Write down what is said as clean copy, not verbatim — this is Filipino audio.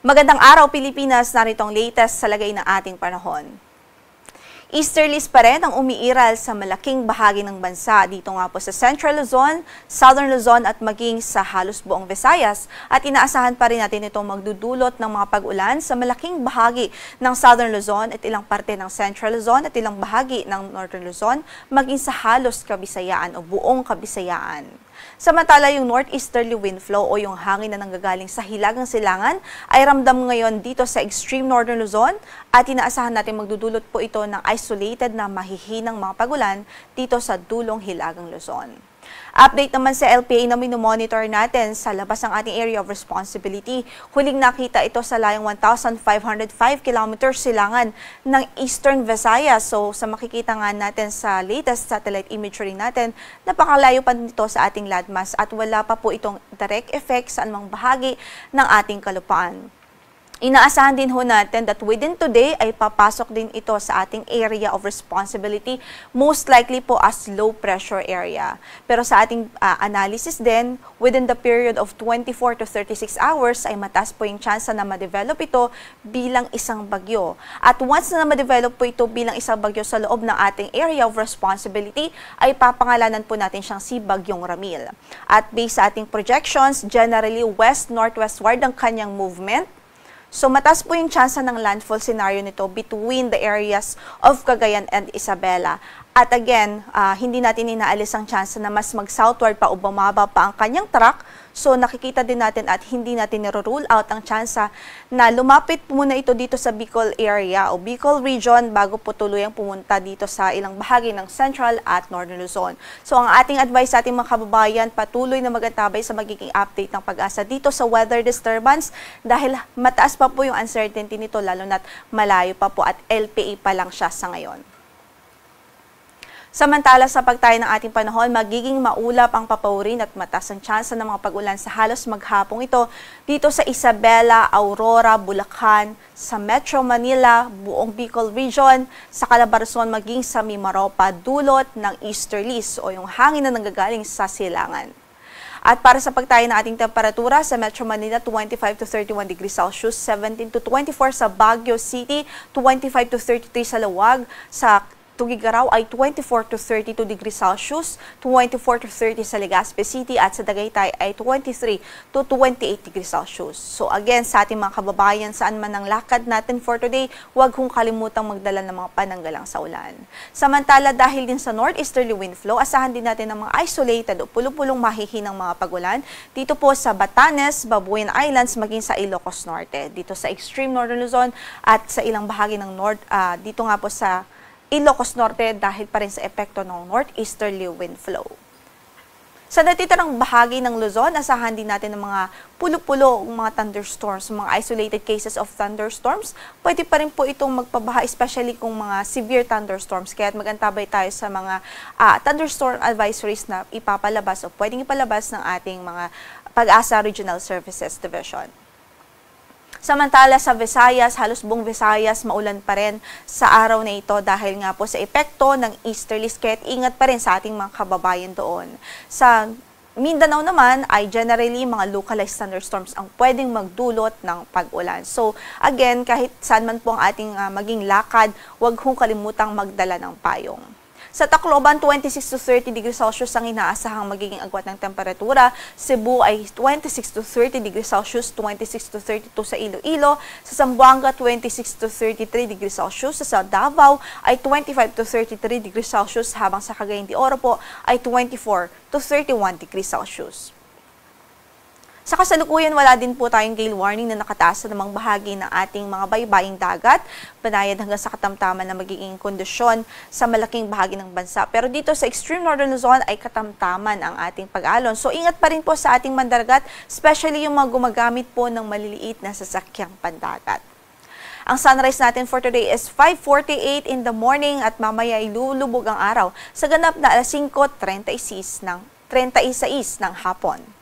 Magandang araw Pilipinas, narito ang latest sa lagay ng ating panahon. Easterlies pa rin ang umiiral sa malaking bahagi ng bansa dito nga po sa Central Luzon, Southern Luzon at maging sa halos buong Visayas at inaasahan pa rin natin itong magdudulot ng mga pag-ulan sa malaking bahagi ng Southern Luzon at ilang parte ng Central Luzon at ilang bahagi ng Northern Luzon maging sa halos Kabisayaan o buong Kabisayaan. Samantala, yung northeasterly wind flow o yung hangin na nanggagaling sa hilagang silangan ay ramdam ngayon dito sa extreme northern Luzon at inaasahan natin magdudulot po ito ng isolated na mahihinang mga pagulan dito sa dulong hilagang Luzon. Update naman sa LPA na minomonitor natin sa labas ng ating area of responsibility. Huling nakita ito sa layong 1,505 kilometers silangan ng Eastern Visayas. So sa makikita nga natin sa latest satellite imagery natin, napakalayo pa nito sa ating landmass at wala pa po itong direct effect sa anumang bahagi ng ating kalupaan. Inaasahan din ho natin that within today ay papasok din ito sa ating area of responsibility, most likely po as low pressure area. Pero sa ating analysis din, within the period of 24 to 36 hours ay mataas po yung chance na ma-develop ito bilang isang bagyo. At once na ma-develop po ito bilang isang bagyo sa loob ng ating area of responsibility, ay papangalanan po natin siyang si Bagyong Ramil. At based sa ating projections, generally west-northwestward ang kanyang movement. So mataas po yung chance ng landfall scenario nito between the areas of Cagayan and Isabela. At again, hindi natin inaalis ang chance na mas mag-southward pa o bumaba pa ang kanyang track. So nakikita din natin at hindi natin niro-rule out ang chance na lumapit muna ito dito sa Bicol area o Bicol region bago po tuluyang pumunta dito sa ilang bahagi ng Central at Northern Luzon. So ang ating advice sa ating mga kababayan, patuloy na magantabay sa magiging update ng Pag-asa dito sa weather disturbance dahil mataas pa po yung uncertainty nito lalo na't malayo pa po at LPA pa lang siya sa ngayon. Samantala sa pagtayo ng ating panahon, magiging maulap ang papaurin at mataas ang tsansa ng mga pag-ulan sa halos maghapong ito dito sa Isabela, Aurora, Bulacan, sa Metro Manila, buong Bicol Region, sa Calabarzon maging sa Mimaropa dulot ng easterlies o yung hangin na nanggagaling sa silangan. At para sa pagtayo ng ating temperatura, sa Metro Manila, 25 to 31 degrees Celsius, 17 to 24 sa Baguio City, 25 to 33 sa Laoag, sa Tugigaraw ay 24 to 32 degrees Celsius, 24 to 30 sa Legazpi City at sa Tagaytay ay 23 to 28 degrees Celsius. So again, sa ating mga kababayan, saan man ang lakad natin for today, huwag kong kalimutang magdala ng mga pananggalang sa ulan. Samantala, dahil din sa northeasterly wind flow, asahan din natin ng mga isolated o pulupulong mahihinang mga pagulan dito po sa Batanes, Babuyan Islands, maging sa Ilocos Norte, dito sa extreme northern Luzon at sa ilang bahagi ng dito nga po sa Ilocos Norte dahil pa rin sa epekto ng northeasterly wind flow. Sa natitirang bahagi ng Luzon, asahan din natin ng mga pulo-pulo mga thunderstorms, mga isolated cases of thunderstorms. Pwede pa rin po itong magpabaha, especially kung mga severe thunderstorms. Kaya magantabay tayo sa mga thunderstorm advisories na ipapalabas o pwedeng ipalabas ng ating mga Pag-asa Regional Services Division. Samantala sa Visayas, halos buong Visayas, maulan pa rin sa araw na ito dahil nga po sa epekto ng easterlies, kaya't ingat pa rin sa ating mga kababayan doon. Sa Mindanao naman ay generally mga localized thunderstorms ang pwedeng magdulot ng pag-ulan. So again, kahit saan man po ang ating maging lakad, huwag hong kalimutang magdala ng payong. Sa Tacloban, 26 to 30 degrees Celsius ang inaasahang magiging agwat ng temperatura. Cebu ay 26 to 30 degrees Celsius, 26 to 32 sa Iloilo. Sa Zamboanga, 26 to 33 degrees Celsius. Sa Davao ay 25 to 33 degrees Celsius, habang sa Cagayan de Oro po ay 24 to 31 degrees Celsius. Sa kasalukuyan, wala din po tayong gale warning na nakataas sa namang bahagi ng ating mga baybaying dagat, banayad hanggang sa katamtaman na magiging kondisyon sa malaking bahagi ng bansa. Pero dito sa extreme northern Luzon ay katamtaman ang ating pag-alon. So ingat pa rin po sa ating mandaragat, especially yung mga gumagamit po ng maliliit na sasakyang pandagat. Ang sunrise natin for today is 5:48 in the morning at mamaya ay lulubog ang araw sa ganap na alas 5:36 ng hapon.